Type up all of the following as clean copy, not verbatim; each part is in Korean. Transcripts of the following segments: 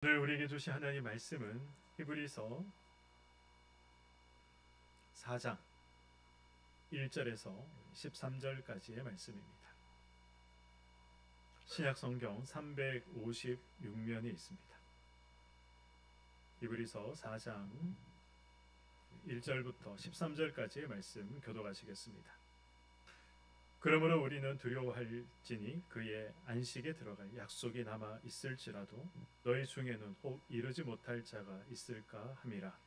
오늘 우리에게 주신 하나님의 말씀은 히브리서 4장 1절에서 13절까지의 말씀입니다. 신약 성경 356면이 있습니다. 히브리서 4장 1절부터 13절까지의 말씀 교독하시겠습니다. 그러므로 우리는 두려워할지니 그의 안식에 들어갈 약속이 남아 있을지라도 너희 중에는 혹 이르지 못할 자가 있을까 함이라.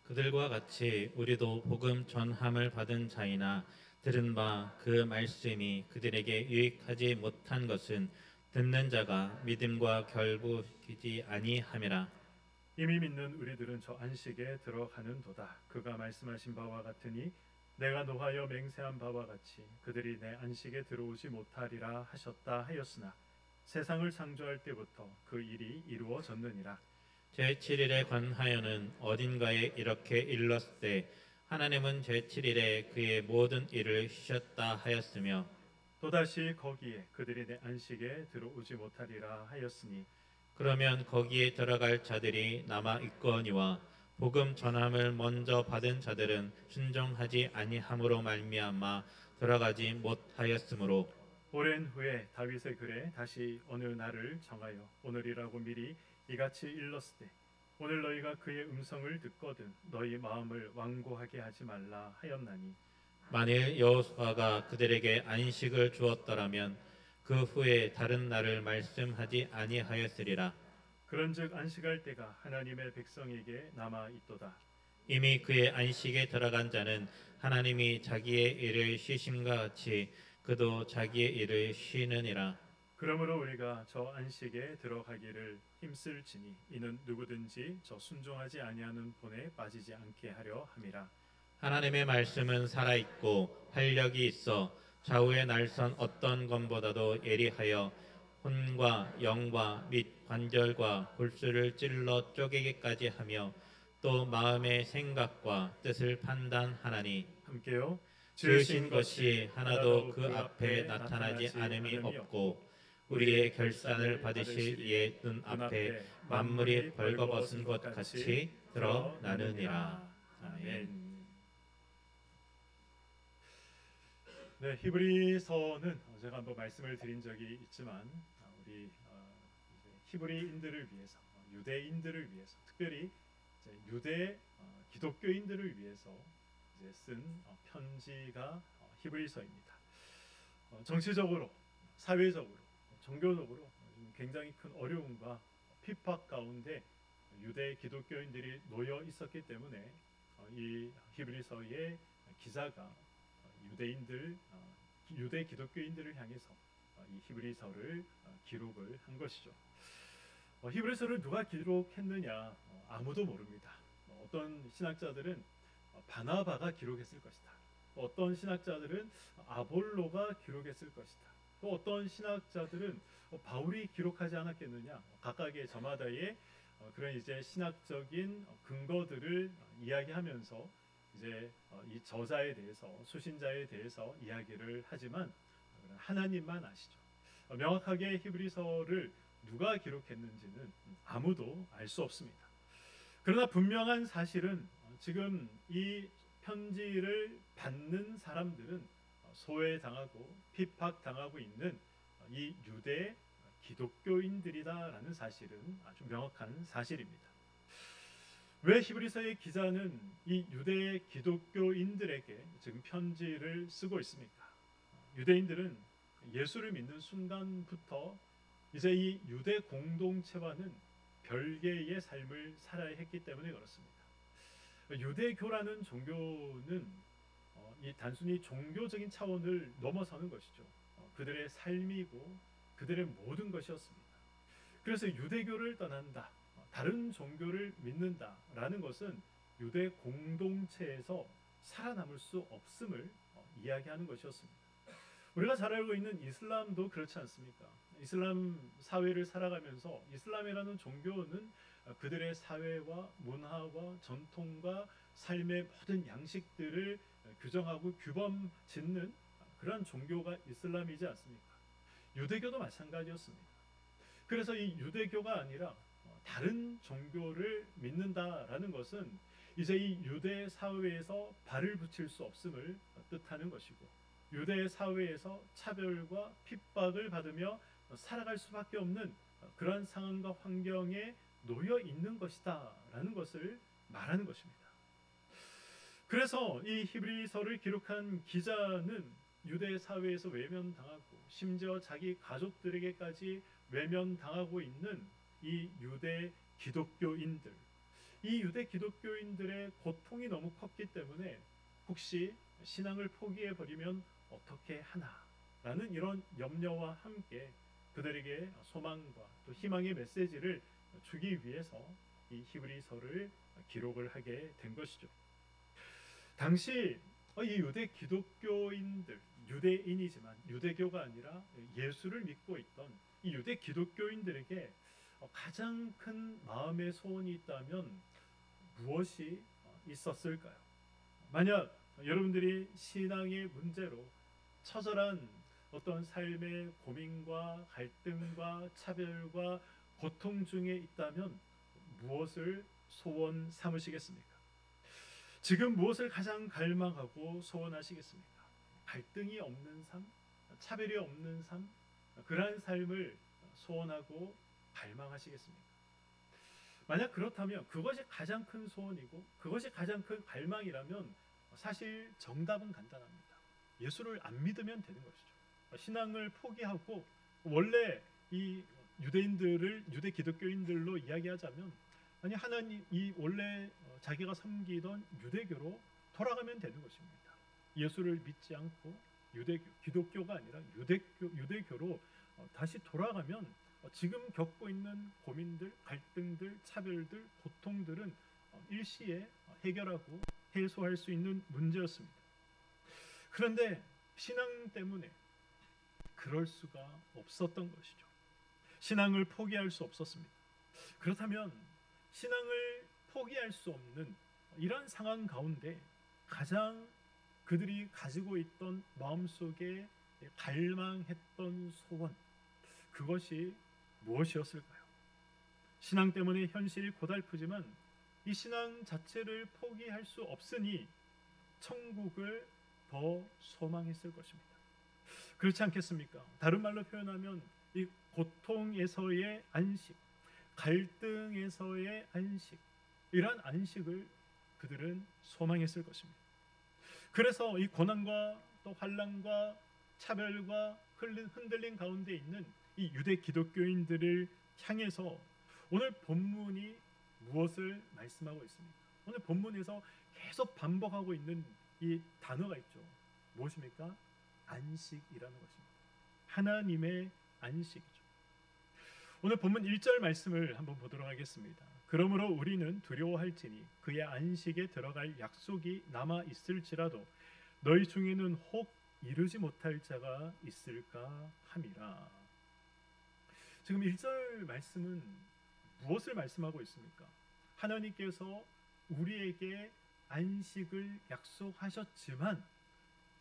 그들과 같이 우리도 복음 전함을 받은 자이나 들은 바 그 말씀이 그들에게 유익하지 못한 것은 듣는 자가 믿음과 결부되지 아니함이라. 이미 믿는 우리들은 저 안식에 들어가는도다. 그가 말씀하신 바와 같으니 내가 노하여 맹세한 바와 같이 그들이 내 안식에 들어오지 못하리라 하셨다 하였으나 세상을 창조할 때부터 그 일이 이루어졌느니라. 제7일에 관하여는 어딘가에 이렇게 일렀을 하나님은 제7일에 그의 모든 일을 쉬셨다 하였으며 또다시 거기에 그들이 내 안식에 들어오지 못하리라 하였으니 그러면 거기에 들어갈 자들이 남아 있거니와 복음 전함을 먼저 받은 자들은 순종하지 아니함으로 말미암아 들어가지 못하였으므로 오랜 후에 다윗의 글에 다시 어느 날을 정하여 오늘이라고 미리 이같이 일렀을 때 오늘 너희가 그의 음성을 듣거든 너희 마음을 완고하게 하지 말라 하였나니 만일 여호수아가 그들에게 안식을 주었더라면 그 후에 다른 날을 말씀하지 아니하였으리라. 그런즉 안식할 때가 하나님의 백성에게 남아 있도다. 이미 그의 안식에 들어간 자는 하나님이 자기의 일을 쉬심과 같이 그도 자기의 일을 쉬느니라. 그러므로 우리가 저 안식에 들어가기를 힘쓸지니 이는 누구든지 저 순종하지 아니하는 본에 빠지지 않게 하려 함이라. 하나님의 말씀은 살아있고 활력이 있어 좌우의 날선 어떤 검보다도 예리하여 혼과 영과 및 관절과 골수를 찔러 쪼개기까지 하며 또 마음의 생각과 뜻을 판단하나니 함께요. 지으신 것이 하나도 그 앞에 나타나지 않음이 없고 우리의 결산을 받으실 이의 눈 앞에 만물이 벌거벗은 것 같이 드러나느니라. 아멘. 네, 히브리서는 제가 한번 말씀을 드린 적이 있지만 우리 이제 히브리인들을 위해서 유대인들을 위해서 특별히 이제 유대 기독교인들을 위해서 이제 쓴 편지가 히브리서입니다. 정치적으로, 사회적으로, 종교적으로 굉장히 큰 어려움과 핍박 가운데 유대 기독교인들이 놓여 있었기 때문에 이 히브리서의 기자가 유대인들, 유대 기독교인들을 향해서 이 히브리서를 기록을 한 것이죠. 히브리서를 누가 기록했느냐 아무도 모릅니다. 어떤 신학자들은 바나바가 기록했을 것이다. 어떤 신학자들은 아볼로가 기록했을 것이다. 또 어떤 신학자들은 바울이 기록하지 않았겠느냐. 각각의 저마다의 그런 이제 신학적인 근거들을 이야기하면서 이제 이 저자에 대해서 수신자에 대해서 이야기를 하지만 하나님만 아시죠. 명확하게 히브리서를 누가 기록했는지는 아무도 알 수 없습니다. 그러나 분명한 사실은 지금 이 편지를 받는 사람들은 소외당하고 핍박당하고 있는 이 유대 기독교인들이다라는 사실은 아주 명확한 사실입니다. 왜 히브리서의 기자는 이 유대 기독교인들에게 지금 편지를 쓰고 있습니까? 유대인들은 예수를 믿는 순간부터 이제 이 유대 공동체와는 별개의 삶을 살아야 했기 때문에 그렇습니다. 유대교라는 종교는 이 단순히 종교적인 차원을 넘어서는 것이죠. 그들의 삶이고 그들의 모든 것이었습니다. 그래서 유대교를 떠난다, 다른 종교를 믿는다라는 것은 유대 공동체에서 살아남을 수 없음을 이야기하는 것이었습니다. 우리가 잘 알고 있는 이슬람도 그렇지 않습니까? 이슬람 사회를 살아가면서 이슬람이라는 종교는 그들의 사회와 문화와 전통과 삶의 모든 양식들을 규정하고 규범 짓는 그런 종교가 이슬람이지 않습니까? 유대교도 마찬가지였습니다. 그래서 이 유대교가 아니라 다른 종교를 믿는다라는 것은 이제 이 유대 사회에서 발을 붙일 수 없음을 뜻하는 것이고, 유대 사회에서 차별과 핍박을 받으며 살아갈 수밖에 없는 그러한 상황과 환경에 놓여 있는 것이다라는 것을 말하는 것입니다. 그래서 이 히브리서를 기록한 기자는 유대 사회에서 외면당하고 심지어 자기 가족들에게까지 외면당하고 있는 이 유대 기독교인들, 이 유대 기독교인들의 고통이 너무 컸기 때문에 혹시 신앙을 포기해 버리면 어떻게 하나라는 이런 염려와 함께 그들에게 소망과 또 희망의 메시지를 주기 위해서 이 히브리서를 기록을 하게 된 것이죠. 당시 이 유대 기독교인들, 유대인이지만 유대교가 아니라 예수를 믿고 있던 이 유대 기독교인들에게 가장 큰 마음의 소원이 있다면 무엇이 있었을까요? 만약 여러분들이 신앙의 문제로 처절한 어떤 삶의 고민과 갈등과 차별과 고통 중에 있다면 무엇을 소원 삼으시겠습니까? 지금 무엇을 가장 갈망하고 소원하시겠습니까? 갈등이 없는 삶, 차별이 없는 삶, 그러한 삶을 소원하고 갈망하시겠습니까? 만약 그렇다면 그것이 가장 큰 소원이고 그것이 가장 큰 갈망이라면 사실 정답은 간단합니다. 예수를 안 믿으면 되는 것이죠. 신앙을 포기하고 원래 이 유대인들을 유대 기독교인들로 이야기하자면 아니 하나님 이 원래 자기가 섬기던 유대교로 돌아가면 되는 것입니다. 예수를 믿지 않고 유대교 기독교가 아니라 유대교로 다시 돌아가면 지금 겪고 있는 고민들, 갈등들, 차별들, 고통들은 일시에 해결하고 해소할 수 있는 문제였습니다. 그런데 신앙 때문에 그럴 수가 없었던 것이죠. 신앙을 포기할 수 없었습니다. 그렇다면 신앙을 포기할 수 없는 이런 상황 가운데 가장 그들이 가지고 있던 마음속에 갈망했던 소원, 그것이 무엇이었을까요? 신앙 때문에 현실이 고달프지만 이 신앙 자체를 포기할 수 없으니 천국을 더 소망했을 것입니다. 그렇지 않겠습니까? 다른 말로 표현하면 이 고통에서의 안식, 갈등에서의 안식, 이러한 안식을 그들은 소망했을 것입니다. 그래서 이 고난과 또 환난과 차별과 흔들림 가운데 있는 이 유대 기독교인들을 향해서 오늘 본문이 무엇을 말씀하고 있습니까? 오늘 본문에서 계속 반복하고 있는 이 단어가 있죠. 무엇입니까? 안식이라는 것입니다. 하나님의 안식이죠. 오늘 본문 1절 말씀을 한번 보도록 하겠습니다. 그러므로 우리는 두려워할지니 그의 안식에 들어갈 약속이 남아 있을지라도 너희 중에는 혹 이루지 못할 자가 있을까 함이라. 지금 1절 말씀은 무엇을 말씀하고 있습니까? 하나님께서 우리에게 안식을 약속하셨지만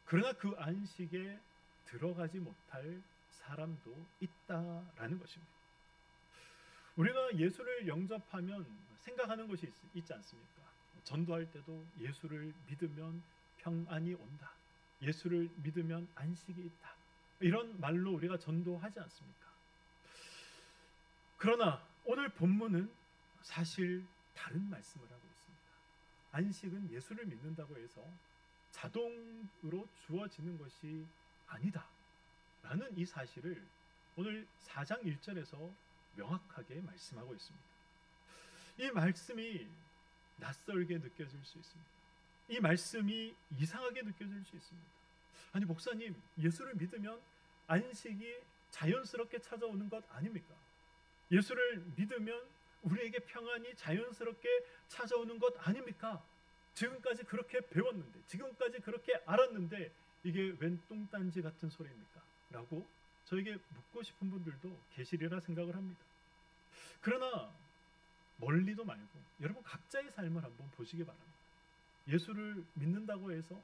그러나 그 안식에 들어가지 못할 사람도 있다라는 것입니다. 우리가 예수를 영접하면 생각하는 것이 있지 않습니까? 전도할 때도 예수를 믿으면 평안이 온다. 예수를 믿으면 안식이 있다. 이런 말로 우리가 전도하지 않습니까? 그러나 오늘 본문은 사실 다른 말씀을 하고 있습니다. 안식은 예수를 믿는다고 해서 자동으로 주어지는 것이 아니다 라는 이 사실을 오늘 4장 1절에서 명확하게 말씀하고 있습니다. 이 말씀이 낯설게 느껴질 수 있습니다. 이 말씀이 이상하게 느껴질 수 있습니다. 아니 목사님, 예수를 믿으면 안식이 자연스럽게 찾아오는 것 아닙니까? 예수를 믿으면 우리에게 평안이 자연스럽게 찾아오는 것 아닙니까? 지금까지 그렇게 배웠는데, 지금까지 그렇게 알았는데 이게 웬 똥딴지 같은 소리입니까? 라고 저에게 묻고 싶은 분들도 계시리라 생각을 합니다. 그러나 멀리도 말고 여러분 각자의 삶을 한번 보시기 바랍니다. 예수를 믿는다고 해서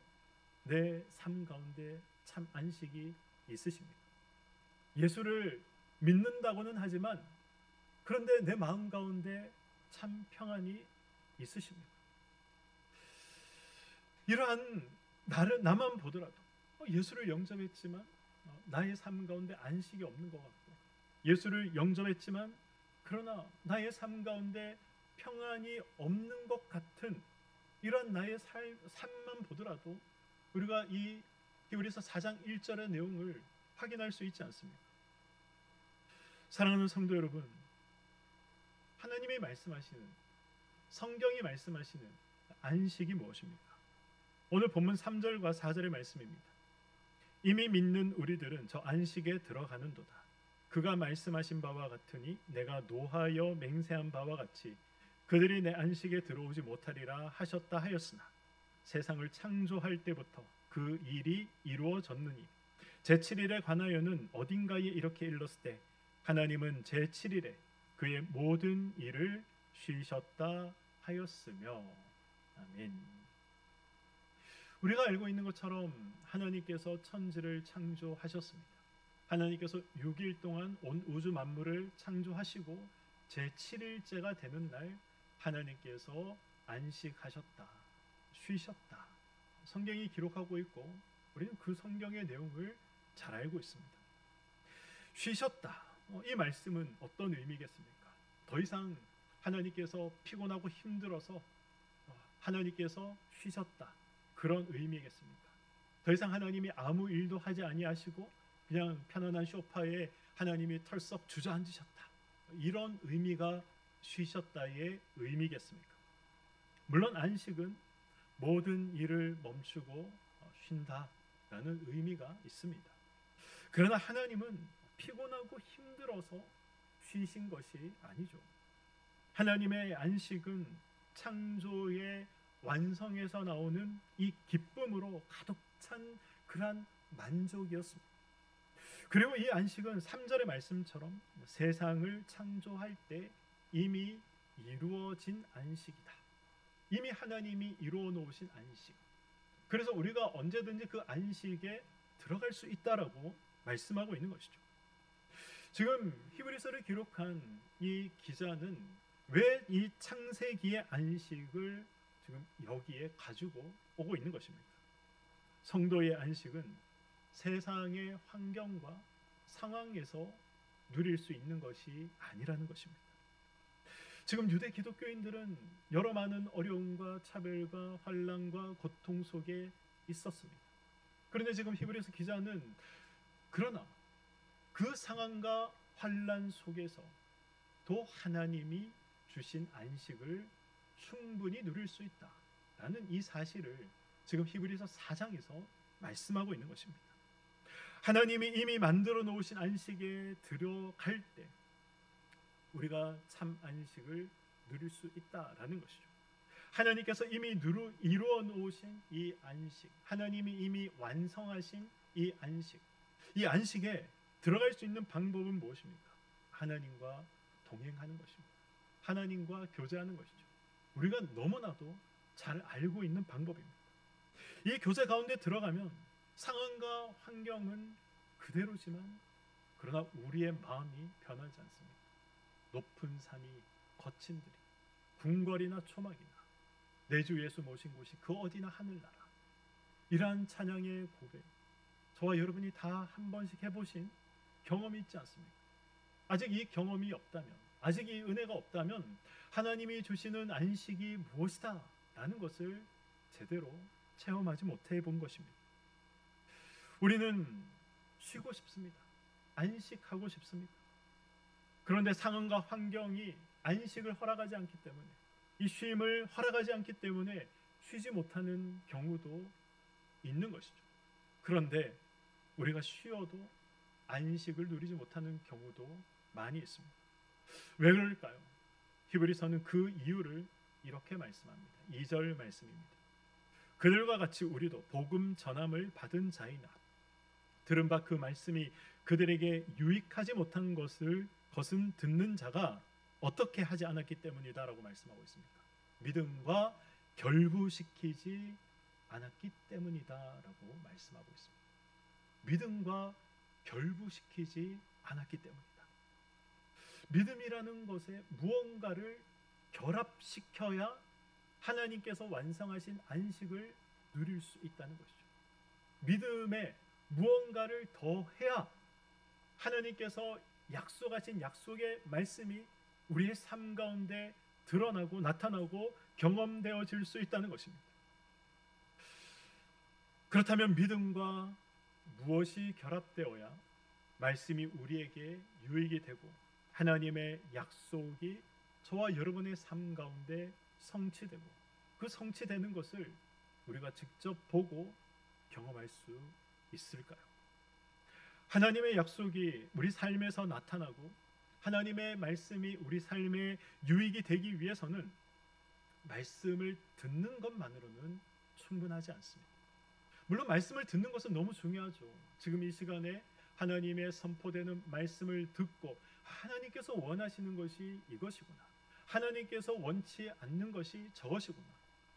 내 삶 가운데 참 안식이 있으십니까? 예수를 믿는다고는 하지만 그런데 내 마음 가운데 참 평안이 있으십니까? 이러한 나만 보더라도 예수를 영접했지만 나의 삶 가운데 안식이 없는 것 같고, 예수를 영접했지만 그러나 나의 삶 가운데 평안이 없는 것 같은 이러한 나의 삶만 보더라도 우리가 이 히브리서 4장 1절의 내용을 확인할 수 있지 않습니까? 사랑하는 성도 여러분, 하나님이 말씀하시는, 성경이 말씀하시는 안식이 무엇입니까? 오늘 본문 3절과 4절의 말씀입니다. 이미 믿는 우리들은 저 안식에 들어가는도다. 그가 말씀하신 바와 같으니 내가 노하여 맹세한 바와 같이 그들이 내 안식에 들어오지 못하리라 하셨다 하였으나 세상을 창조할 때부터 그 일이 이루어졌느니 제7일에 관하여는 어딘가에 이렇게 일렀을 때 하나님은 제7일에 그의 모든 일을 쉬셨다 하였으며. 아멘. 우리가 알고 있는 것처럼 하나님께서 천지를 창조하셨습니다. 하나님께서 6일 동안 온 우주 만물을 창조하시고 제7일째가 되는 날 하나님께서 안식하셨다, 쉬셨다. 성경이 기록하고 있고 우리는 그 성경의 내용을 잘 알고 있습니다. 쉬셨다. 이 말씀은 어떤 의미겠습니까? 더 이상 하나님께서 피곤하고 힘들어서 하나님께서 쉬셨다, 그런 의미겠습니까? 더 이상 하나님이 아무 일도 하지 아니하시고 그냥 편안한 소파에 하나님이 털썩 주저앉으셨다, 이런 의미가 쉬셨다의 의미겠습니까? 물론 안식은 모든 일을 멈추고 쉰다라는 의미가 있습니다. 그러나 하나님은 피곤하고 힘들어서 쉬신 것이 아니죠. 하나님의 안식은 창조의 완성에서 나오는 이 기쁨으로 가득 찬 그러한 만족이었습니다. 그리고 이 안식은 3절의 말씀처럼 세상을 창조할 때 이미 이루어진 안식이다. 이미 하나님이 이루어 놓으신 안식. 그래서 우리가 언제든지 그 안식에 들어갈 수 있다라고 말씀하고 있는 것이죠. 지금 히브리서를 기록한 이 기자는 왜 이 창세기의 안식을 지금 여기에 가지고 오고 있는 것입니까? 성도의 안식은 세상의 환경과 상황에서 누릴 수 있는 것이 아니라는 것입니다. 지금 유대 기독교인들은 여러 많은 어려움과 차별과 환난과 고통 속에 있었습니다. 그런데 지금 히브리서 기자는 그러나 그 상황과 환난 속에서 또 하나님이 주신 안식을 충분히 누릴 수 있다라는 이 사실을 지금 히브리서 4장에서 말씀하고 있는 것입니다. 하나님이 이미 만들어 놓으신 안식에 들어갈 때 우리가 참 안식을 누릴 수 있다라는 것이죠. 하나님께서 이미 이루어 놓으신 이 안식, 하나님이 이미 완성하신 이 안식, 이 안식에 들어갈 수 있는 방법은 무엇입니까? 하나님과 동행하는 것입니다. 하나님과 교제하는 것이죠. 우리가 너무나도 잘 알고 있는 방법입니다. 이 교제 가운데 들어가면 상황과 환경은 그대로지만 그러나 우리의 마음이 변하지 않습니다. 높은 산이 거친 들이, 궁궐이나 초막이나 내 주 예수 모신 곳이 그 어디나 하늘나라, 이러한 찬양의 고백, 저와 여러분이 다 한 번씩 해보신 경험이 있지 않습니까? 아직 이 경험이 없다면, 아직 이 은혜가 없다면 하나님이 주시는 안식이 무엇이다 라는 것을 제대로 체험하지 못해 본 것입니다. 우리는 쉬고 싶습니다. 안식하고 싶습니다. 그런데 상황과 환경이 안식을 허락하지 않기 때문에, 이 쉼을 허락하지 않기 때문에 쉬지 못하는 경우도 있는 것이죠. 그런데 우리가 쉬어도 안식을 누리지 못하는 경우도 많이 있습니다. 왜 그럴까요? 히브리서는 그 이유를 이렇게 말씀합니다. 2절 말씀입니다. 그들과 같이 우리도 복음 전함을 받은 자이나 들은 바 그 말씀이 그들에게 유익하지 못한 것은 듣는 자가 어떻게 하지 않았기 때문이다 라고 말씀하고 있습니다. 믿음과 결부시키지 않았기 때문이다 라고 말씀하고 있습니다. 믿음과 결부시키지 않았기 때문이다. 믿음이라는 것에 무언가를 결합시켜야 하나님께서 완성하신 안식을 누릴 수 있다는 것이죠. 믿음에 무언가를 더해야 하나님께서 약속하신 약속의 말씀이 우리의 삶 가운데 드러나고 나타나고 경험되어질 수 있다는 것입니다. 그렇다면 믿음과 무엇이 결합되어야 말씀이 우리에게 유익이 되고 하나님의 약속이 저와 여러분의 삶 가운데 성취되고 그 성취되는 것을 우리가 직접 보고 경험할 수 있을까요? 하나님의 약속이 우리 삶에서 나타나고 하나님의 말씀이 우리 삶에 유익이 되기 위해서는 말씀을 듣는 것만으로는 충분하지 않습니다. 물론 말씀을 듣는 것은 너무 중요하죠. 지금 이 시간에 하나님의 선포되는 말씀을 듣고 하나님께서 원하시는 것이 이것이구나, 하나님께서 원치 않는 것이 저것이구나,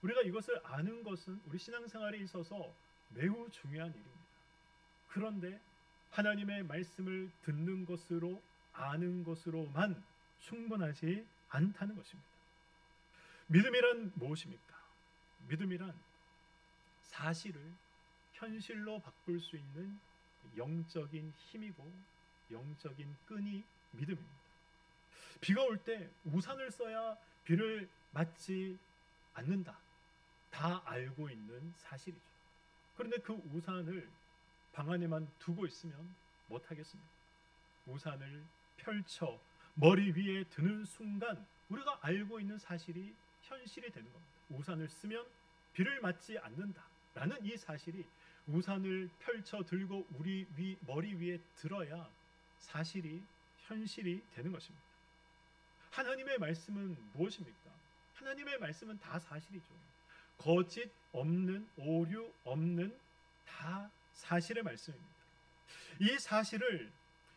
우리가 이것을 아는 것은 우리 신앙생활에 있어서 매우 중요한 일입니다. 그런데 하나님의 말씀을 듣는 것으로 아는 것으로만 충분하지 않다는 것입니다. 믿음이란 무엇입니까? 믿음이란 사실을 현실로 바꿀 수 있는 영적인 힘이고 영적인 끈이 믿음입니다. 비가 올 때 우산을 써야 비를 맞지 않는다, 다 알고 있는 사실이죠. 그런데 그 우산을 방 안에만 두고 있으면 못하겠습니다. 우산을 펼쳐 머리 위에 드는 순간 우리가 알고 있는 사실이 현실이 되는 겁니다. 우산을 쓰면 비를 맞지 않는다라는 이 사실이 우산을 펼쳐 들고 우리 머리 위에 들어야 사실이 현실이 되는 것입니다. 하나님의 말씀은 무엇입니까? 하나님의 말씀은 다 사실이죠. 거짓 없는, 오류 없는 다 사실의 말씀입니다. 이 사실을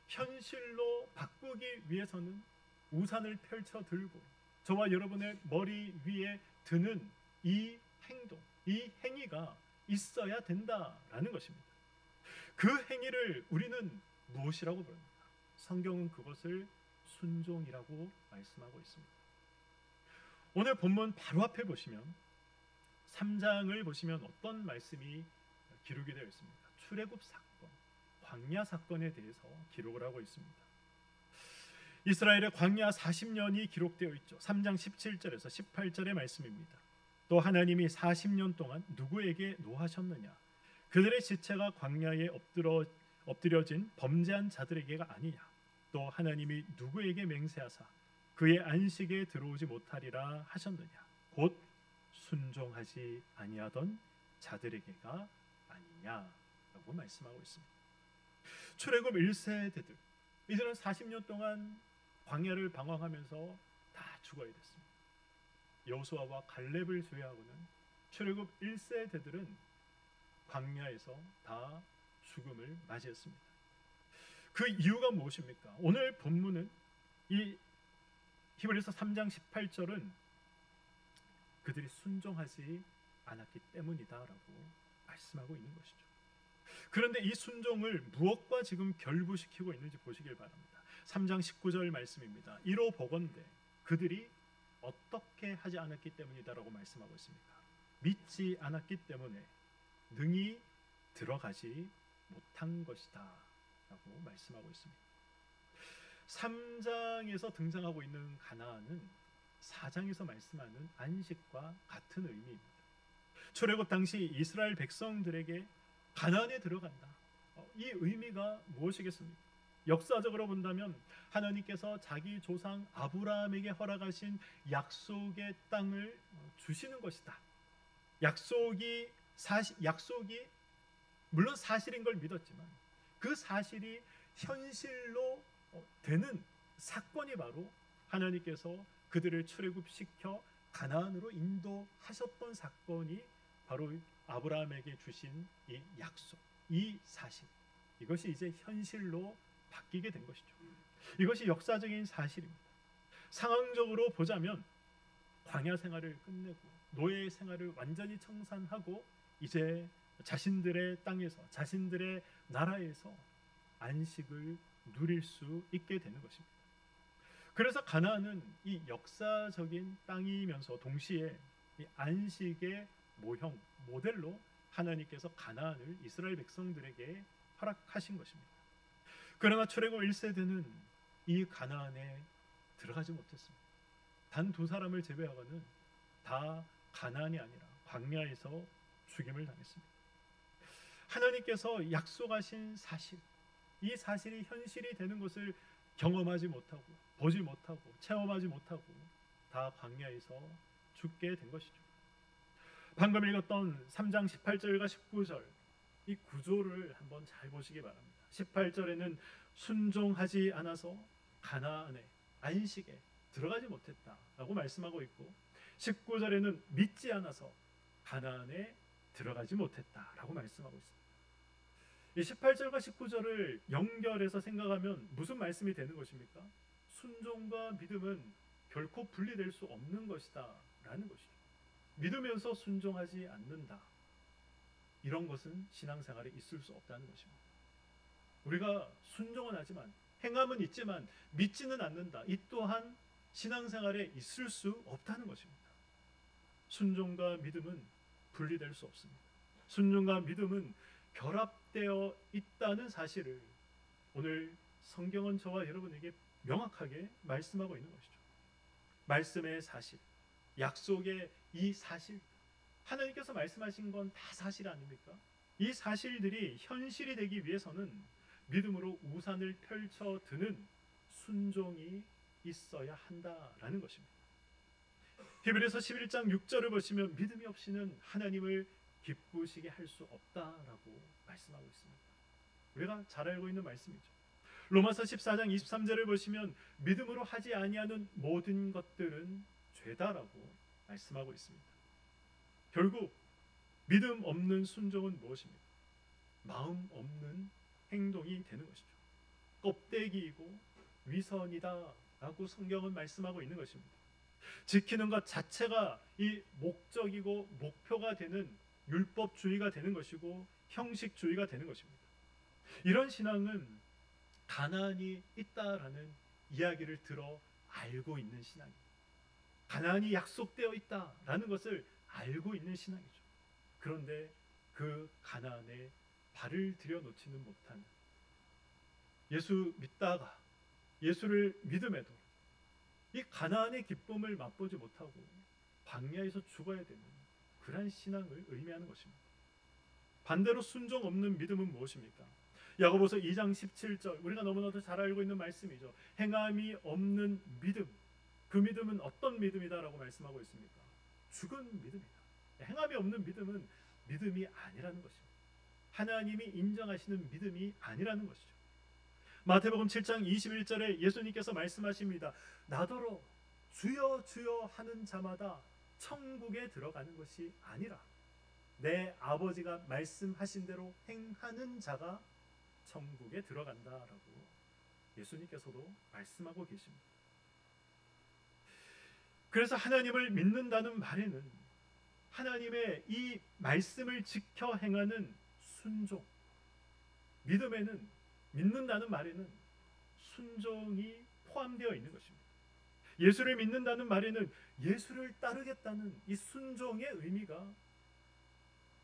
현실로 바꾸기 위해서는 우산을 펼쳐 들고 저와 여러분의 머리 위에 드는 이 행동, 이 행위가 있어야 된다라는 것입니다. 그 행위를 우리는 무엇이라고 부릅니까? 성경은 그것을 순종이라고 말씀하고 있습니다. 오늘 본문 바로 앞에 보시면 3장을 보시면 어떤 말씀이 기록이 되어 있습니까? 출애굽 사건, 광야 사건에 대해서 기록을 하고 있습니다. 이스라엘의 광야 40년이 기록되어 있죠. 3장 17절에서 18절의 말씀입니다. 또 하나님이 40년 동안 누구에게 노하셨느냐? 그들의 지체가 광야에 엎드려진 범죄한 자들에게가 아니냐? 또 하나님이 누구에게 맹세하사 그의 안식에 들어오지 못하리라 하셨느냐? 곧 순종하지 아니하던 자들에게가 아니냐라고 말씀하고 있습니다. 출애굽 1세대들, 이들은 40년 동안 광야를 방황하면서 다 죽어야 됐습니다. 여호수아와 갈렙을 제외하고는 출애굽 1세대들은 광야에서 다 죽음을 맞이했습니다. 그 이유가 무엇입니까? 오늘 본문은 이 히브리서 3장 18절은 그들이 순종하지 않았기 때문이다라고 말씀하고 있는 것이죠. 그런데 이 순종을 무엇과 지금 결부시키고 있는지 보시길 바랍니다. 3장 19절 말씀입니다. 이로 보건대 그들이 어떻게 하지 않았기 때문이다라고 말씀하고 있습니까? 믿지 않았기 때문에 능히 들어가지 못한 것이다 라고 말씀하고 있습니다. 3장에서 등장하고 있는 가나안은 4장에서 말씀하는 안식과 같은 의미입니다. 출애굽 당시 이스라엘 백성들에게 가나안에 들어간다, 이 의미가 무엇이겠습니까? 역사적으로 본다면 하나님께서 자기 조상 아브라함에게 허락하신 약속의 땅을 주시는 것이다. 약속이 물론 사실인 걸 믿었지만 그 사실이 현실로 되는 사건이 바로 하나님께서 그들을 출애굽시켜 가나안으로 인도하셨던 사건이 바로 아브라함에게 주신 이 약속, 이 사실, 이것이 이제 현실로 바뀌게 된 것이죠. 이것이 역사적인 사실입니다. 상황적으로 보자면 광야 생활을 끝내고 노예 생활을 완전히 청산하고 이제 자신들의 땅에서, 자신들의 나라에서 안식을 누릴 수 있게 되는 것입니다. 그래서 가나안은 이 역사적인 땅이면서 동시에 이 안식의 모형, 모델로 하나님께서 가나안을 이스라엘 백성들에게 허락하신 것입니다. 그러나 출애굽 1세대는 이 가나안에 들어가지 못했습니다. 단 2사람을 제외하고는 다 가나안이 아니라 광야에서 죽임을 당했습니다. 하나님께서 약속하신 사실, 이 사실이 현실이 되는 것을 경험하지 못하고 보지 못하고 체험하지 못하고 다 광야에서 죽게 된 것이죠. 방금 읽었던 3장 18절과 19절 이 구조를 한번 잘 보시기 바랍니다. 18절에는 순종하지 않아서 가나안에 안식에 들어가지 못했다라고 말씀하고 있고 19절에는 믿지 않아서 가나안에 들어가지 못했다라고 말씀하고 있습니다. 이 18절과 19절을 연결해서 생각하면 무슨 말씀이 되는 것입니까? 순종과 믿음은 결코 분리될 수 없는 것이다 라는 것이죠. 믿으면서 순종하지 않는다, 이런 것은 신앙생활에 있을 수 없다는 것입니다. 우리가 순종은 하지만 행함은 있지만 믿지는 않는다, 이 또한 신앙생활에 있을 수 없다는 것입니다. 순종과 믿음은 분리될 수 없습니다. 순종과 믿음은 결합되어 있다는 사실을 오늘 성경은 저와 여러분에게 명확하게 말씀하고 있는 것이죠. 말씀의 사실, 약속의 이 사실, 하나님께서 말씀하신 건 다 사실 아닙니까? 이 사실들이 현실이 되기 위해서는 믿음으로 우산을 펼쳐 드는 순종이 있어야 한다라는 것입니다. 히브리서 11장 6절을 보시면 믿음이 없이는 하나님을 기쁘시게 할 수 없다라고 말씀하고 있습니다. 우리가 잘 알고 있는 말씀이죠. 로마서 14장 23절을 보시면 믿음으로 하지 아니하는 모든 것들은 죄다라고 말씀하고 있습니다. 결국 믿음 없는 순종은 무엇입니까? 마음 없는 행동이 되는 것이죠. 껍데기이고 위선이다 라고 성경은 말씀하고 있는 것입니다. 지키는 것 자체가 이 목적이고 목표가 되는 율법주의가 되는 것이고 형식주의가 되는 것입니다. 이런 신앙은 가나안이 있다라는 이야기를 들어 알고 있는 신앙입니다. 가나안이 약속되어 있다라는 것을 알고 있는 신앙이죠. 그런데 그 가나안에 발을 들여놓지는 못하는, 예수 믿다가 예수를 믿음에도 이 가나안의 기쁨을 맛보지 못하고 광야에서 죽어야 되는 그런 신앙을 의미하는 것입니다. 반대로 순종 없는 믿음은 무엇입니까? 야고보서 2장 17절, 우리가 너무나도 잘 알고 있는 말씀이죠. 행함이 없는 믿음, 그 믿음은 어떤 믿음이다라고 말씀하고 있습니까? 죽은 믿음이다. 행함이 없는 믿음은 믿음이 아니라는 것입니다. 하나님이 인정하시는 믿음이 아니라는 것이죠. 마태복음 7장 21절에 예수님께서 말씀하십니다. 나더러 주여 주여 하는 자마다 천국에 들어가는 것이 아니라 내 아버지가 말씀하신 대로 행하는 자가 천국에 들어간다라고 예수님께서도 말씀하고 계십니다. 그래서 하나님을 믿는다는 말에는 하나님의 이 말씀을 지켜 행하는 순종, 믿음에는, 믿는다는 말에는 순종이 포함되어 있는 것입니다. 예수를 믿는다는 말에는 예수를 따르겠다는 이 순종의 의미가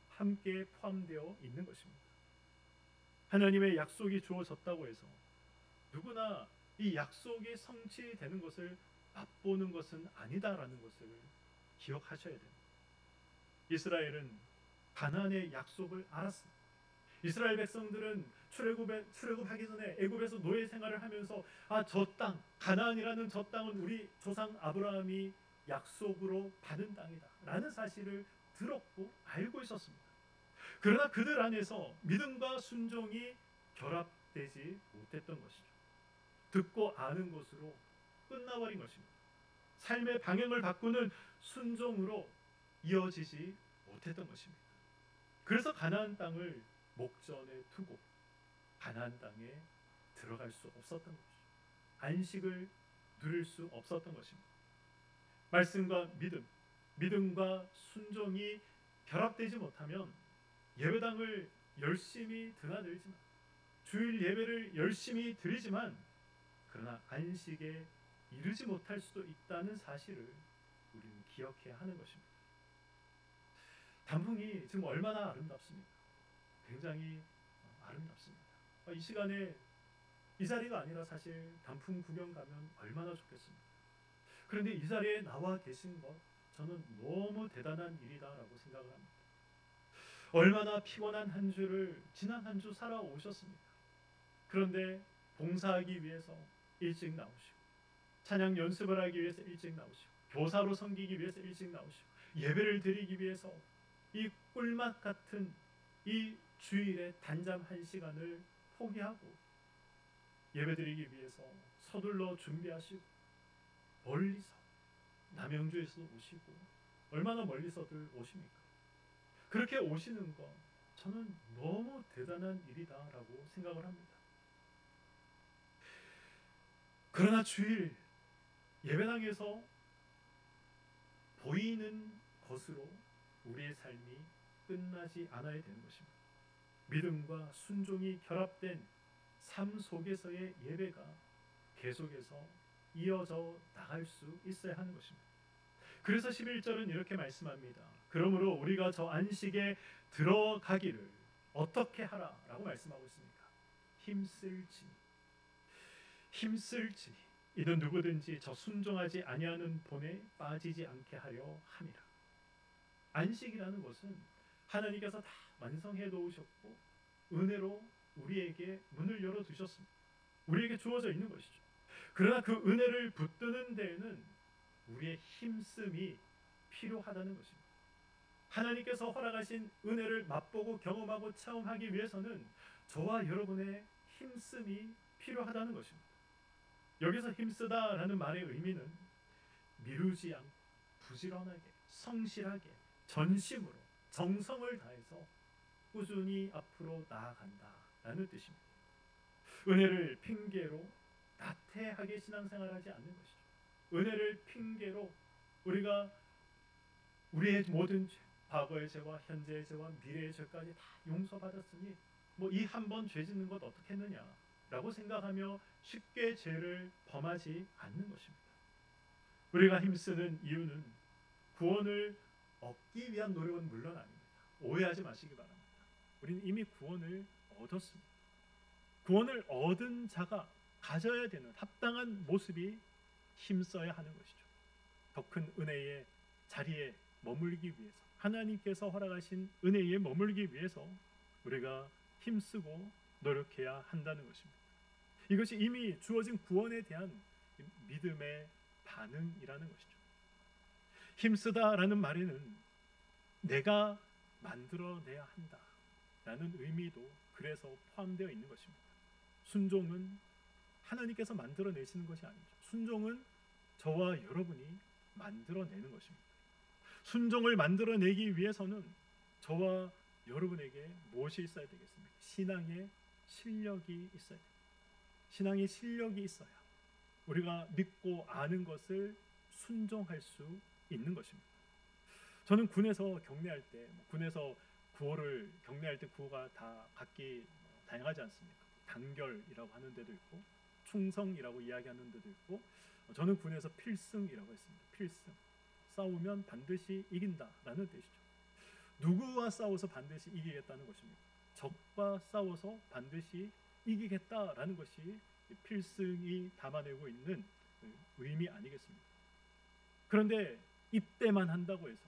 함께 포함되어 있는 것입니다. 하나님의 약속이 주어졌다고 해서 누구나 이 약속이 성취되는 것을 맛보는 것은 아니다라는 것을 기억하셔야 됩니다. 이스라엘은 가나안의 약속을 알았습니다. 이스라엘 백성들은 출애굽하기 전에 애굽에서 노예 생활을 하면서 저 땅, 가나안이라는 저 땅은 우리 조상 아브라함이 약속으로 받은 땅이다 라는 사실을 들었고 알고 있었습니다. 그러나 그들 안에서 믿음과 순종이 결합되지 못했던 것이죠. 듣고 아는 것으로 끝나버린 것입니다. 삶의 방향을 바꾸는 순종으로 이어지지 못했던 것입니다. 그래서 가나안 땅을 목전에 두고 가나안 땅에 들어갈 수 없었던 것이죠. 안식을 누릴 수 없었던 것입니다. 말씀과 믿음, 믿음과 순종이 결합되지 못하면 예배당을 열심히 드나들지만, 주일 예배를 열심히 드리지만, 그러나 안식에 이루지 못할 수도 있다는 사실을 우리는 기억해야 하는 것입니다. 단풍이 지금 얼마나 아름답습니까? 굉장히 아름답습니다. 이 시간에 이 자리가 아니라 사실 단풍 구경 가면 얼마나 좋겠습니까? 그런데 이 자리에 나와 계신 것 저는 너무 대단한 일이다라고 생각을 합니다. 얼마나 피곤한 한 주를 지난 한 주 살아오셨습니까? 그런데 봉사하기 위해서 일찍 나오시고, 찬양 연습을 하기 위해서 일찍 나오시고, 교사로 섬기기 위해서 일찍 나오시고, 예배를 드리기 위해서 이 꿀맛 같은 이 주일의 단잠 한 시간을 포기하고 예배드리기 위해서 서둘러 준비하시고, 멀리서 남양주에서 오시고, 얼마나 멀리서들 오십니까? 그렇게 오시는 것 저는 너무 대단한 일이다라고 생각을 합니다. 그러나 주일 예배당에서 보이는 것으로 우리의 삶이 끝나지 않아야 되는 것입니다. 믿음과 순종이 결합된 삶 속에서의 예배가 계속해서 이어져 나갈 수 있어야 하는 것입니다. 그래서 11절은 이렇게 말씀합니다. 그러므로 우리가 저 안식에 들어가기를 어떻게 하라라고 말씀하고 있습니까? 힘쓸지니. 힘쓸지니. 이는 누구든지 저 순종하지 아니하는 본에 빠지지 않게 하려 함이라. 안식이라는 것은 하나님께서 다 완성해 놓으셨고 은혜로 우리에게 문을 열어 두셨습니다. 우리에게 주어져 있는 것이죠. 그러나 그 은혜를 붙드는 데에는 우리의 힘씀이 필요하다는 것입니다. 하나님께서 허락하신 은혜를 맛보고 경험하고 체험하기 위해서는 저와 여러분의 힘씀이 필요하다는 것입니다. 여기서 힘쓰다라는 말의 의미는 미루지 않고 부지런하게 성실하게 전심으로 정성을 다해서 꾸준히 앞으로 나아간다라는 뜻입니다. 은혜를 핑계로 나태하게 신앙생활하지 않는 것이죠. 은혜를 핑계로 우리가 우리의 모든 죄, 과거의 죄와 현재의 죄와 미래의 죄까지 다 용서받았으니 뭐 이 한 번 죄 짓는 것 어떻겠느냐라고 생각하며 쉽게 죄를 범하지 않는 것입니다. 우리가 힘쓰는 이유는 구원을 얻기 위한 노력은 물론 아닙니다. 오해하지 마시기 바랍니다. 우리는 이미 구원을 얻었습니다. 구원을 얻은 자가 가져야 되는 합당한 모습이 힘써야 하는 것이죠. 더 큰 은혜의 자리에 머물기 위해서, 하나님께서 허락하신 은혜에 머물기 위해서 우리가 힘쓰고 노력해야 한다는 것입니다. 이것이 이미 주어진 구원에 대한 믿음의 반응이라는 것이죠. 힘쓰다라는 말에는 내가 만들어내야 한다라는 의미도 그래서 포함되어 있는 것입니다. 순종은 하나님께서 만들어내시는 것이 아니죠. 순종은 저와 여러분이 만들어내는 것입니다. 순종을 만들어내기 위해서는 저와 여러분에게 무엇이 있어야 되겠습니까? 신앙의 실력이 있어야 됩니다. 신앙의 실력이 있어야 우리가 믿고 아는 것을 순종할 수 있는 것입니다. 저는 군에서 경례할 때, 군에서 구호를 경례할 때 구호가 다 각기 다양하지 않습니까? 단결이라고 하는 데도 있고 충성이라고 이야기하는 데도 있고, 저는 군에서 필승이라고 했습니다. 필승. 싸우면 반드시 이긴다라는 뜻이죠. 누구와 싸워서 반드시 이기겠다는 것입니다. 적과 싸워서 반드시 이기겠다라는 것이 필승이 담아내고 있는 의미 아니겠습니까? 그런데 입대만 한다고 해서,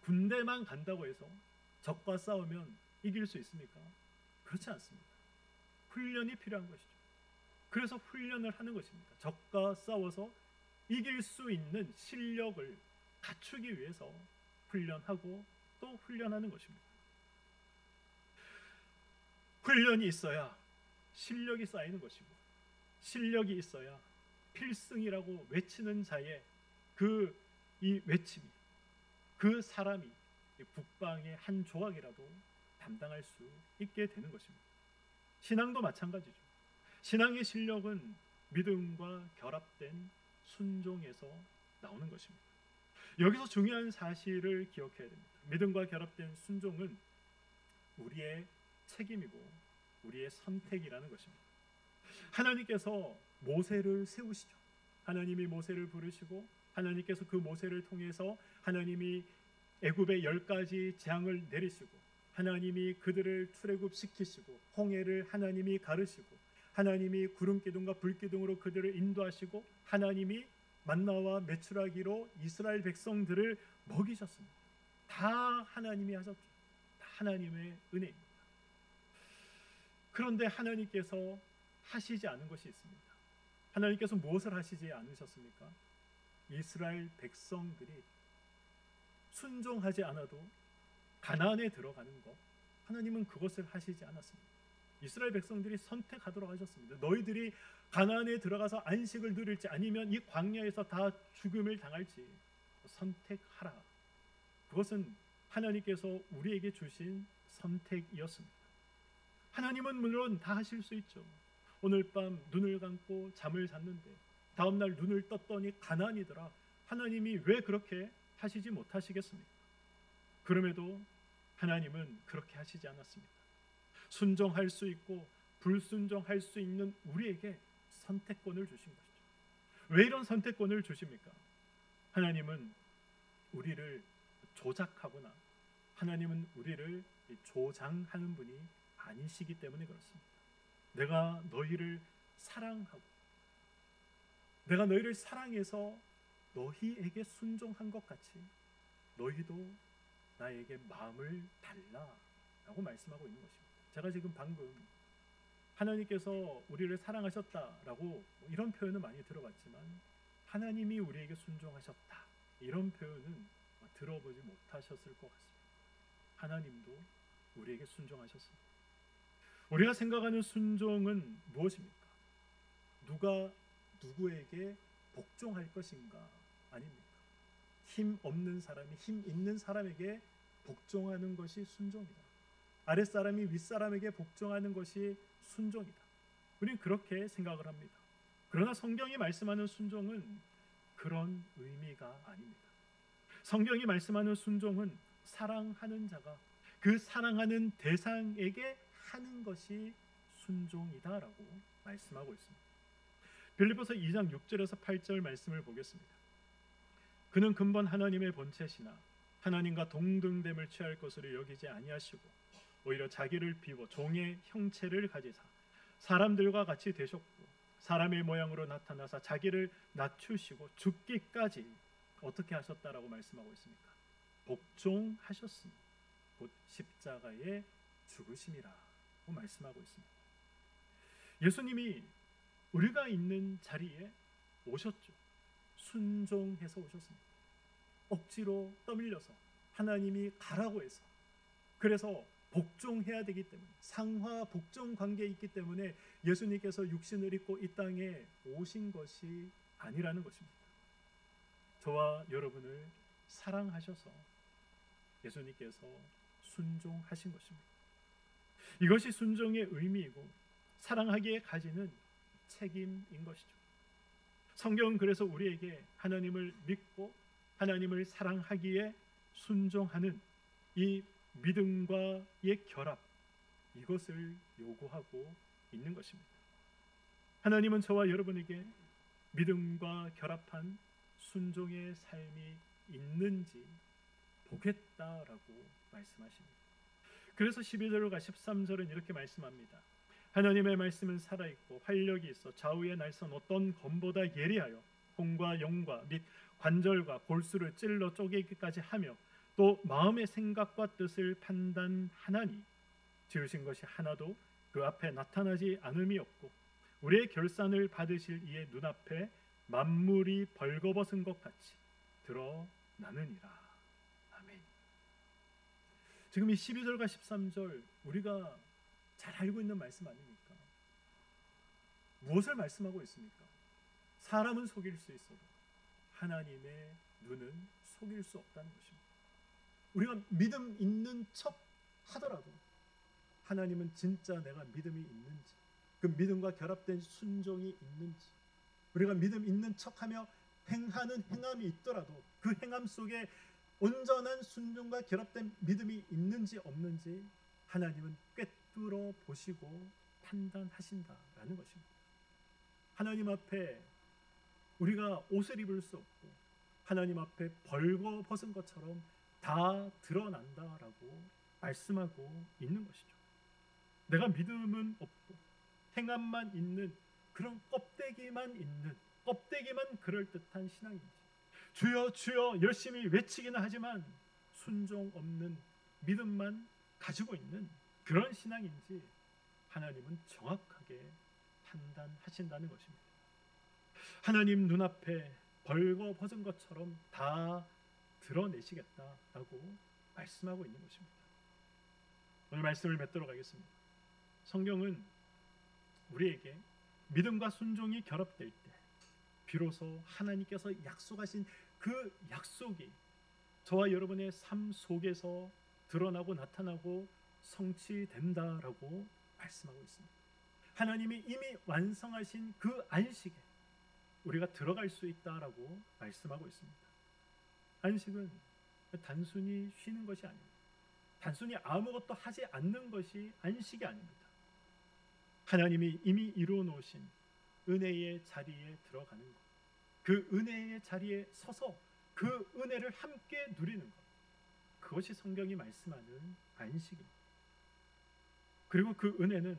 군대만 간다고 해서 적과 싸우면 이길 수 있습니까? 그렇지 않습니다. 훈련이 필요한 것이죠. 그래서 훈련을 하는 것입니다. 적과 싸워서 이길 수 있는 실력을 갖추기 위해서 훈련하고 또 훈련하는 것입니다. 훈련이 있어야 실력이 쌓이는 것이고, 실력이 있어야 필승이라고 외치는 자의 이 외침이, 그 사람이 국방의 한 조각이라도 담당할 수 있게 되는 것입니다. 신앙도 마찬가지죠. 신앙의 실력은 믿음과 결합된 순종에서 나오는 것입니다. 여기서 중요한 사실을 기억해야 됩니다. 믿음과 결합된 순종은 우리의 책임이고 우리의 선택이라는 것입니다. 하나님께서 모세를 세우시죠. 하나님이 모세를 부르시고 하나님께서 그 모세를 통해서 하나님이 애굽의 10가지 재앙을 내리시고 하나님이 그들을 출애굽시키시고 홍해를 하나님이 가르시고 하나님이 구름 기둥과 불 기둥으로 그들을 인도하시고 하나님이 만나와 메추라기로 이스라엘 백성들을 먹이셨습니다. 다 하나님이 하셨죠. 다 하나님의 은혜입니다. 그런데 하나님께서 하시지 않은 것이 있습니다. 하나님께서 무엇을 하시지 않으셨습니까? 이스라엘 백성들이 순종하지 않아도 가나안에 들어가는 것, 하나님은 그것을 하시지 않았습니다. 이스라엘 백성들이 선택하도록 하셨습니다. 너희들이 가나안에 들어가서 안식을 누릴지 아니면 이 광야에서 다 죽음을 당할지 선택하라. 그것은 하나님께서 우리에게 주신 선택이었습니다. 하나님은 물론 다 하실 수 있죠. 오늘 밤 눈을 감고 잠을 잤는데 다음날 눈을 떴더니 가나안이더라. 하나님이 왜 그렇게 하시지 못하시겠습니까? 그럼에도 하나님은 그렇게 하시지 않았습니다. 순종할 수 있고 불순종할 수 있는 우리에게 선택권을 주신 것이죠. 왜 이런 선택권을 주십니까? 하나님은 우리를 조작하거나 하나님은 우리를 조장하는 분이 아니시기 때문에 그렇습니다. 내가 너희를 사랑하고 내가 너희를 사랑해서 너희에게 순종한 것 같이 너희도 나에게 마음을 달라라고 말씀하고 있는 것입니다. 제가 지금 방금 하나님께서 우리를 사랑하셨다라고 이런 표현은 많이 들어봤지만 하나님이 우리에게 순종하셨다 이런 표현은 들어보지 못하셨을 것 같습니다. 하나님도 우리에게 순종하셨습니다. 우리가 생각하는 순종은 무엇입니까? 누가 누구에게 복종할 것인가 아닙니까? 힘 없는 사람이 힘 있는 사람에게 복종하는 것이 순종이다. 아랫사람이 윗사람에게 복종하는 것이 순종이다. 우리는 그렇게 생각을 합니다. 그러나 성경이 말씀하는 순종은 그런 의미가 아닙니다. 성경이 말씀하는 순종은 사랑하는 자가 그 사랑하는 대상에게 하는 것이 순종이다라고 말씀하고 있습니다. 빌립보서 2장 6절에서 8절 말씀을 보겠습니다. 그는 근본 하나님의 본체시나 하나님과 동등됨을 취할 것으로 여기지 아니하시고 오히려 자기를 비워 종의 형체를 가지사 사람들과 같이 되셨고 사람의 모양으로 나타나사 자기를 낮추시고 죽기까지 어떻게 하셨다라고 말씀하고 있습니까? 복종하셨으니 곧 십자가에 죽으심이라고 말씀하고 있습니다. 예수님이 우리가 있는 자리에 오셨죠. 순종해서 오셨습니다. 억지로 떠밀려서 하나님이 가라고 해서 그래서 복종해야 되기 때문에 상하 복종 관계에 있기 때문에 예수님께서 육신을 입고 이 땅에 오신 것이 아니라는 것입니다. 저와 여러분을 사랑하셔서 예수님께서 순종하신 것입니다. 이것이 순종의 의미이고 사랑하기에 가지는 책임인 것이죠. 성경은 그래서 우리에게 하나님을 믿고 하나님을 사랑하기에 순종하는 이 믿음과의 결합 이것을 요구하고 있는 것입니다. 하나님은 저와 여러분에게 믿음과 결합한 순종의 삶이 있는지 보겠다라고 말씀하십니다. 그래서 12절과 13절은 이렇게 말씀합니다. 하나님의 말씀은 살아있고 활력이 있어 좌우에 날선 어떤 검보다 예리하여 혼과 영과 및 관절과 골수를 찔러 쪼개기까지 하며 또 마음의 생각과 뜻을 판단하나니 지으신 것이 하나도 그 앞에 나타나지 않음이 없고 우리의 결산을 받으실 이의 눈앞에 만물이 벌거벗은 것 같이 드러나느니라. 아멘. 지금 이 12절과 13절 우리가 잘 알고 있는 말씀 아닙니까? 무엇을 말씀하고 있습니까? 사람은 속일 수 있어도 하나님의 눈은 속일 수 없다는 것입니다. 우리가 믿음 있는 척 하더라도 하나님은 진짜 내가 믿음이 있는지 그 믿음과 결합된 순종이 있는지 우리가 믿음 있는 척하며 행하는 행함이 있더라도 그 행함 속에 온전한 순종과 결합된 믿음이 있는지 없는지 하나님은 꿰뚫어 보시고 판단하신다라는 것입니다. 하나님 앞에 우리가 옷을 입을 수 없고 하나님 앞에 벌거벗은 것처럼 다 드러난다라고 말씀하고 있는 것이죠. 내가 믿음은 없고 행함만 있는 그런 껍데기만 그럴듯한 신앙인지, 주여 주여 열심히 외치기는 하지만 순종 없는 믿음만 가지고 있는 그런 신앙인지 하나님은 정확하게 판단하신다는 것입니다. 하나님 눈앞에 벌거벗은 것처럼 다 드러내시겠다라고 말씀하고 있는 것입니다. 오늘 말씀을 맺도록 하겠습니다. 성경은 우리에게 믿음과 순종이 결합될 때 비로소 하나님께서 약속하신 그 약속이 저와 여러분의 삶 속에서 드러나고 나타나고 성취된다라고 말씀하고 있습니다. 하나님이 이미 완성하신 그 안식에 우리가 들어갈 수 있다라고 말씀하고 있습니다. 안식은 단순히 쉬는 것이 아닙니다. 단순히 아무것도 하지 않는 것이 안식이 아닙니다. 하나님이 이미 이루어 놓으신 은혜의 자리에 들어가는 것, 그 은혜의 자리에 서서 그 은혜를 함께 누리는 것, 그것이 성경이 말씀하는 안식입니다. 그리고 그 은혜는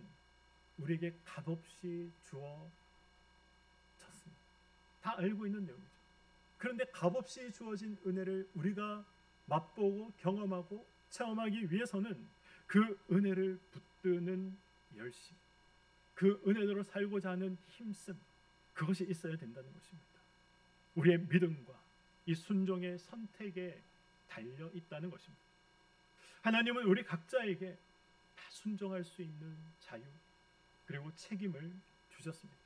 우리에게 값없이 주어졌습니다. 다 알고 있는 내용이죠. 그런데 값없이 주어진 은혜를 우리가 맛보고 경험하고 체험하기 위해서는 그 은혜를 붙드는 열심, 그 은혜대로 살고자 하는 힘씀, 그것이 있어야 된다는 것입니다. 우리의 믿음과 이 순종의 선택에 달려 있다는 것입니다. 하나님은 우리 각자에게 다 순종할 수 있는 자유 그리고 책임을 주셨습니다.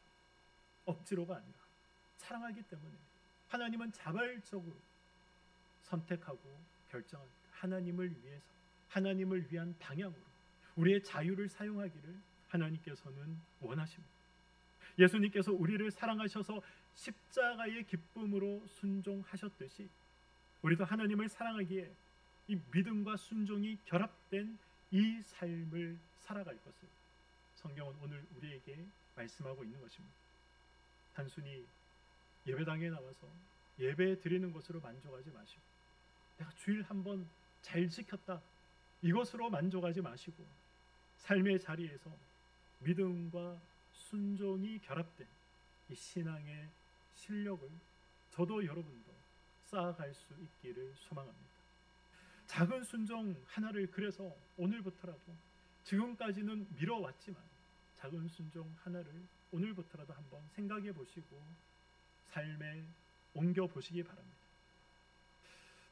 억지로가 아니라 사랑하기 때문에 하나님은 자발적으로 선택하고 결정합니다. 하나님을 위해서, 하나님을 위한 방향으로 우리의 자유를 사용하기를 하나님께서는 원하십니다. 예수님께서 우리를 사랑하셔서 십자가의 기쁨으로 순종하셨듯이 우리도 하나님을 사랑하기에 이 믿음과 순종이 결합된 이 삶을 살아갈 것을 성경은 오늘 우리에게 말씀하고 있는 것입니다. 단순히 예배당에 나와서 예배 드리는 것으로 만족하지 마시고, 내가 주일 한번 잘 지켰다 이것으로 만족하지 마시고, 삶의 자리에서 믿음과 순종이 결합된 이 신앙의 실력을 저도 여러분도 쌓아갈 수 있기를 소망합니다. 작은 순종 하나를 그래서 오늘부터라도, 지금까지는 미뤄왔지만 작은 순종 하나를 오늘부터라도 한번 생각해 보시고 삶에 옮겨 보시기 바랍니다.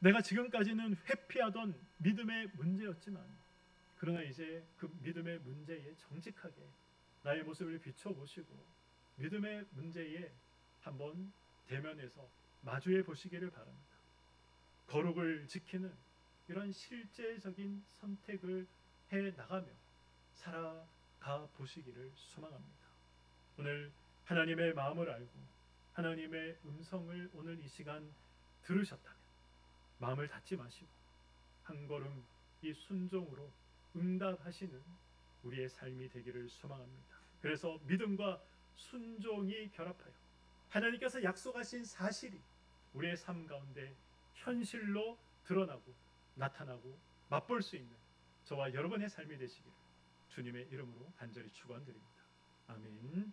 내가 지금까지는 회피하던 믿음의 문제였지만, 그러나 이제 그 믿음의 문제에 정직하게 나의 모습을 비춰보시고 믿음의 문제에 한번 대면해서 마주해 보시기를 바랍니다. 거룩을 지키는 이런 실제적인 선택을 해 나가며 살아가 보시기를 소망합니다. 오늘 하나님의 마음을 알고 하나님의 음성을 오늘 이 시간 들으셨다면 마음을 닫지 마시고 한 걸음 이 순종으로 응답하시는 우리의 삶이 되기를 소망합니다. 그래서 믿음과 순종이 결합하여 하나님께서 약속하신 사실이 우리의 삶 가운데 현실로 드러나고 나타나고 맛볼 수 있는 저와 여러분의 삶이 되시기를 주님의 이름으로 간절히 축원드립니다. 아멘.